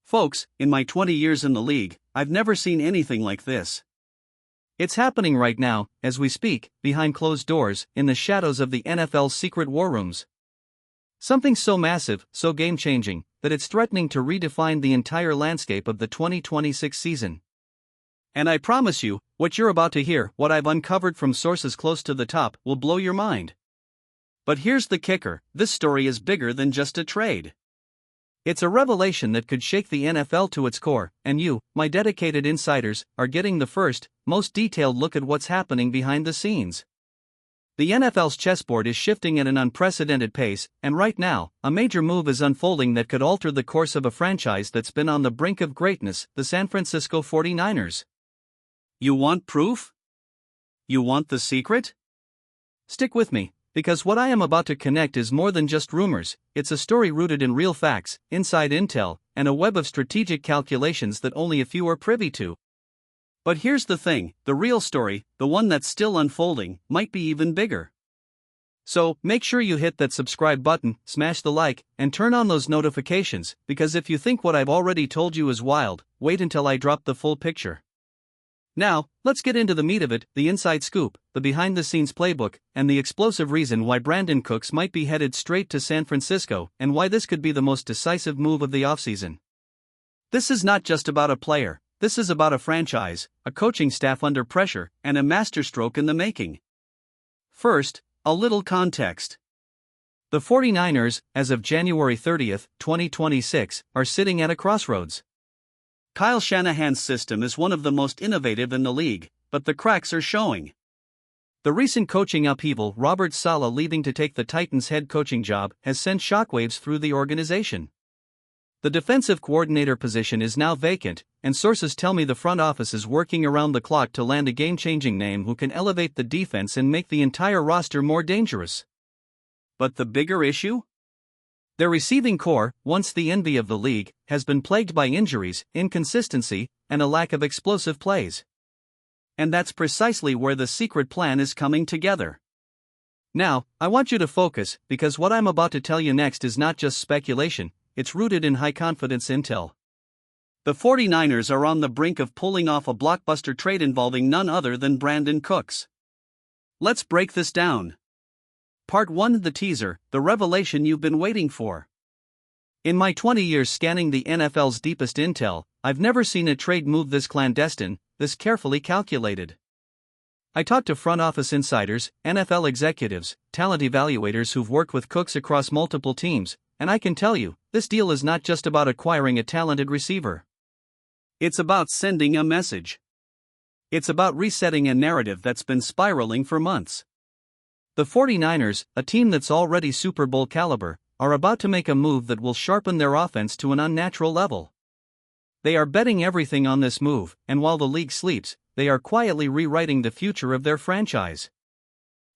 Folks, in my 20 years in the league, I've never seen anything like this. It's happening right now, as we speak, behind closed doors, in the shadows of the NFL's secret war rooms. Something so massive, so game-changing, that it's threatening to redefine the entire landscape of the 2026 season. And I promise you, what you're about to hear, what I've uncovered from sources close to the top, will blow your mind. But here's the kicker: this story is bigger than just a trade. It's a revelation that could shake the NFL to its core, and you, my dedicated insiders, are getting the first, most detailed look at what's happening behind the scenes. The NFL's chessboard is shifting at an unprecedented pace, and right now, a major move is unfolding that could alter the course of a franchise that's been on the brink of greatness, the San Francisco 49ers. You want proof? You want the secret? Stick with me, because what I am about to connect is more than just rumors. It's a story rooted in real facts, inside intel, and a web of strategic calculations that only a few are privy to. But here's the thing: the real story, the one that's still unfolding, might be even bigger. So, make sure you hit that subscribe button, smash the like, and turn on those notifications, because if you think what I've already told you is wild, wait until I drop the full picture. Now, let's get into the meat of it: the inside scoop, the behind-the-scenes playbook, and the explosive reason why Brandin Cooks might be headed straight to San Francisco, and why this could be the most decisive move of the offseason. This is not just about a player, this is about a franchise, a coaching staff under pressure, and a masterstroke in the making. First, a little context. The 49ers, as of January 30, 2026, are sitting at a crossroads. Kyle Shanahan's system is one of the most innovative in the league, but the cracks are showing. The recent coaching upheaval, Robert Saleh leaving to take the Titans' head coaching job, has sent shockwaves through the organization. The defensive coordinator position is now vacant, and sources tell me the front office is working around the clock to land a game-changing name who can elevate the defense and make the entire roster more dangerous. But the bigger issue? Their receiving core, once the envy of the league, has been plagued by injuries, inconsistency, and a lack of explosive plays. And that's precisely where the secret plan is coming together. Now, I want you to focus, because what I'm about to tell you next is not just speculation, it's rooted in high-confidence intel. The 49ers are on the brink of pulling off a blockbuster trade involving none other than Brandin Cooks. Let's break this down. Part 1: the teaser, the revelation you've been waiting for. In my 20 years scanning the NFL's deepest intel, I've never seen a trade move this clandestine, this carefully calculated. I talked to front office insiders, NFL executives, talent evaluators who've worked with Cooks across multiple teams, and I can tell you, this deal is not just about acquiring a talented receiver. It's about sending a message. It's about resetting a narrative that's been spiraling for months. The 49ers, a team that's already Super Bowl caliber, are about to make a move that will sharpen their offense to an unnatural level. They are betting everything on this move, and while the league sleeps, they are quietly rewriting the future of their franchise.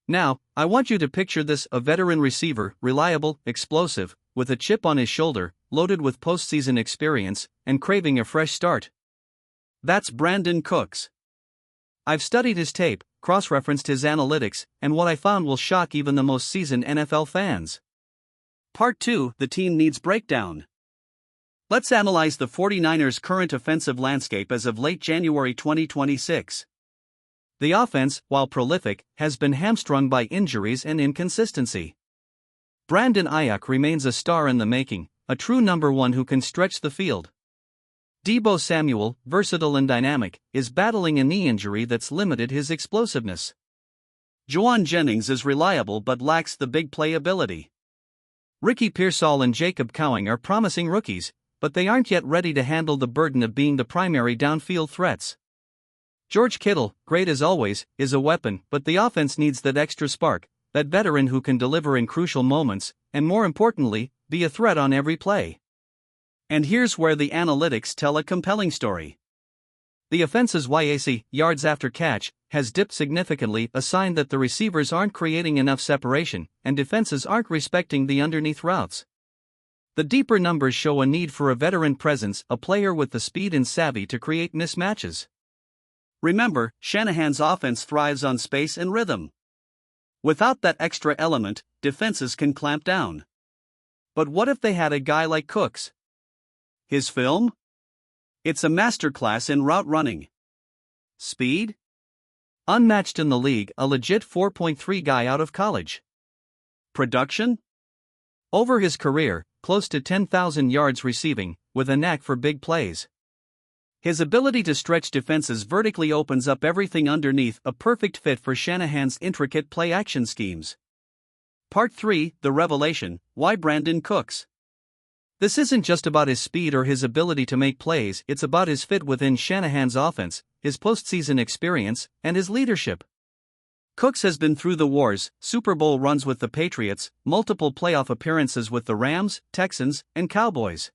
Now, I want you to picture this: a veteran receiver, reliable, explosive, with a chip on his shoulder, loaded with postseason experience, and craving a fresh start. That's Brandin Cooks. I've studied his tape, cross-referenced his analytics, and what I found will shock even the most seasoned NFL fans. Part 2: the team needs breakdown. Let's analyze the 49ers' current offensive landscape as of late January 2026. The offense, while prolific, has been hamstrung by injuries and inconsistency. Brandon Ayuk remains a star in the making, a true number one who can stretch the field. Deebo Samuel, versatile and dynamic, is battling a knee injury that's limited his explosiveness. Juwan Jennings is reliable but lacks the big play ability. Ricky Pearsall and Jacob Cowing are promising rookies, but they aren't yet ready to handle the burden of being the primary downfield threats. George Kittle, great as always, is a weapon, but the offense needs that extra spark, that veteran who can deliver in crucial moments, and more importantly, be a threat on every play. And here's where the analytics tell a compelling story. The offense's YAC, yards after catch, has dipped significantly, a sign that the receivers aren't creating enough separation, and defenses aren't respecting the underneath routes. The deeper numbers show a need for a veteran presence, a player with the speed and savvy to create mismatches. Remember, Shanahan's offense thrives on space and rhythm. Without that extra element, defenses can clamp down. But what if they had a guy like Cooks? His film? It's a masterclass in route running. Speed? Unmatched in the league, a legit 4.3 guy out of college. Production? Over his career, close to 10,000 yards receiving, with a knack for big plays. His ability to stretch defenses vertically opens up everything underneath, a perfect fit for Shanahan's intricate play-action schemes. Part 3, The Revelation, Why Brandon Cooks. This isn't just about his speed or his ability to make plays, it's about his fit within Shanahan's offense, his postseason experience, and his leadership. Cooks has been through the wars, Super Bowl runs with the Patriots, multiple playoff appearances with the Rams, Texans, and Cowboys.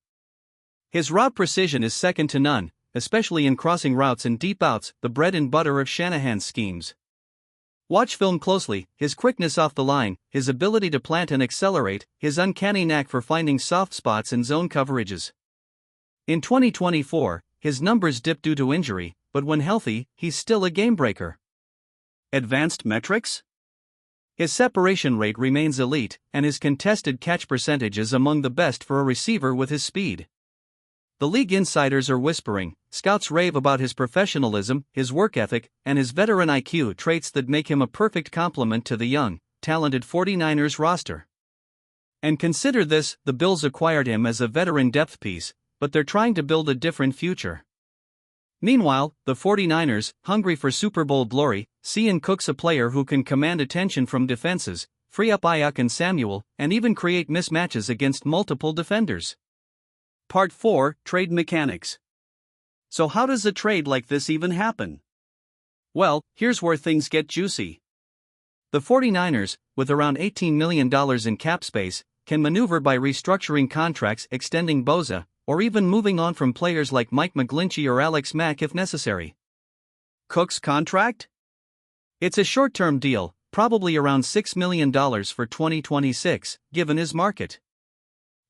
His route precision is second to none, especially in crossing routes and deep outs, the bread and butter of Shanahan's schemes. Watch film closely, his quickness off the line, his ability to plant and accelerate, his uncanny knack for finding soft spots in zone coverages. In 2024, his numbers dipped due to injury, but when healthy, he's still a gamebreaker. Advanced metrics? His separation rate remains elite, and his contested catch percentage is among the best for a receiver with his speed. The league insiders are whispering, scouts rave about his professionalism, his work ethic, and his veteran IQ, traits that make him a perfect complement to the young, talented 49ers roster. And consider this, the Bills acquired him as a veteran depth piece, but they're trying to build a different future. Meanwhile, the 49ers, hungry for Super Bowl glory, see in Cooks a player who can command attention from defenses, free up Ayuk and Samuel, and even create mismatches against multiple defenders. Part 4, Trade Mechanics. So how does a trade like this even happen? Well, here's where things get juicy. The 49ers, with around $18 million in cap space, can maneuver by restructuring contracts, extending Bosa, or even moving on from players like Mike McGlinchey or Alex Mack if necessary. Cook's contract? It's a short-term deal, probably around $6 million for 2026, given his market.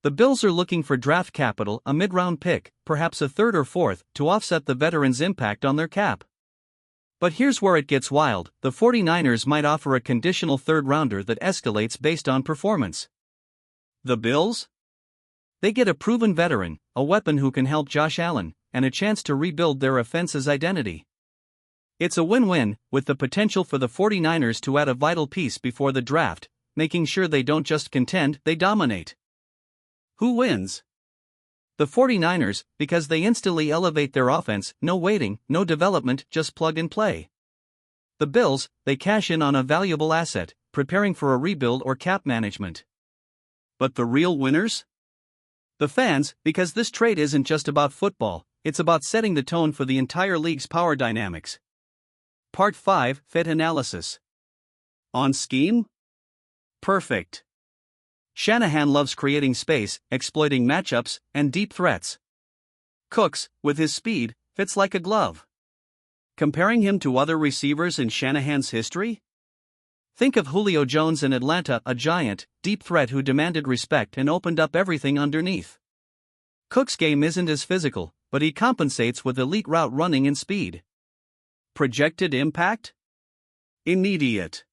The Bills are looking for draft capital, a mid-round pick, perhaps a third or fourth, to offset the veteran's impact on their cap. But here's where it gets wild, the 49ers might offer a conditional third-rounder that escalates based on performance. The Bills? They get a proven veteran, a weapon who can help Josh Allen, and a chance to rebuild their offense's identity. It's a win-win, with the potential for the 49ers to add a vital piece before the draft, making sure they don't just contend, they dominate. Who wins? The 49ers, because they instantly elevate their offense, no waiting, no development, just plug and play. The Bills, they cash in on a valuable asset, preparing for a rebuild or cap management. But the real winners? The fans, because this trade isn't just about football, it's about setting the tone for the entire league's power dynamics. Part 5, Fit Analysis. On scheme? Perfect. Shanahan loves creating space, exploiting matchups, and deep threats. Cooks, with his speed, fits like a glove. Comparing him to other receivers in Shanahan's history? Think of Julio Jones in Atlanta, a giant, deep threat who demanded respect and opened up everything underneath. Cook's game isn't as physical, but he compensates with elite route running and speed. Projected impact? Immediate.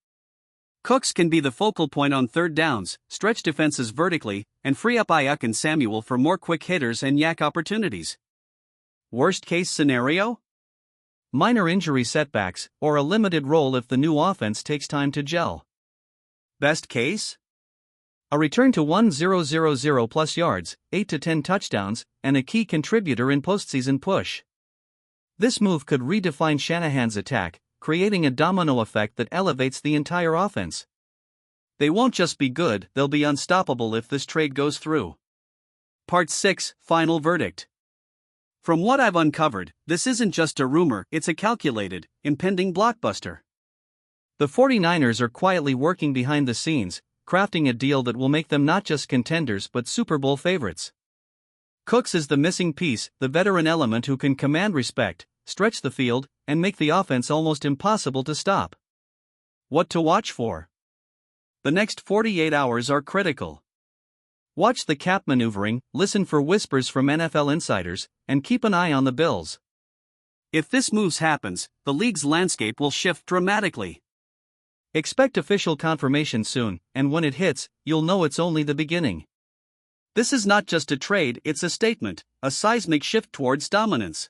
Cooks can be the focal point on third downs, stretch defenses vertically, and free up Ayuk and Samuel for more quick hitters and yak opportunities. Worst case scenario? Minor injury setbacks, or a limited role if the new offense takes time to gel. Best case? A return to 1,000 plus yards, 8 to 10 touchdowns, and a key contributor in postseason push. This move could redefine Shanahan's attack, creating a domino effect that elevates the entire offense. They won't just be good, they'll be unstoppable if this trade goes through. Part 6, Final Verdict. From what I've uncovered, this isn't just a rumor, it's a calculated, impending blockbuster. The 49ers are quietly working behind the scenes, crafting a deal that will make them not just contenders but Super Bowl favorites. Cooks is the missing piece, the veteran element who can command respect, stretch the field, and make the offense almost impossible to stop. What to watch for? The next 48 hours are critical. Watch the cap maneuvering, listen for whispers from NFL insiders, and keep an eye on the Bills. If this move happens, the league's landscape will shift dramatically. Expect official confirmation soon, and when it hits, you'll know it's only the beginning. This is not just a trade, it's a statement, a seismic shift towards dominance.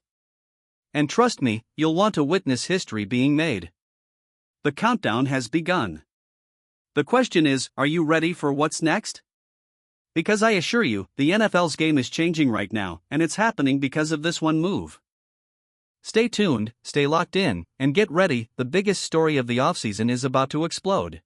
And trust me, you'll want to witness history being made. The countdown has begun. The question is, are you ready for what's next? Because I assure you, the NFL's game is changing right now, and it's happening because of this one move. Stay tuned, stay locked in, and get ready, the biggest story of the offseason is about to explode.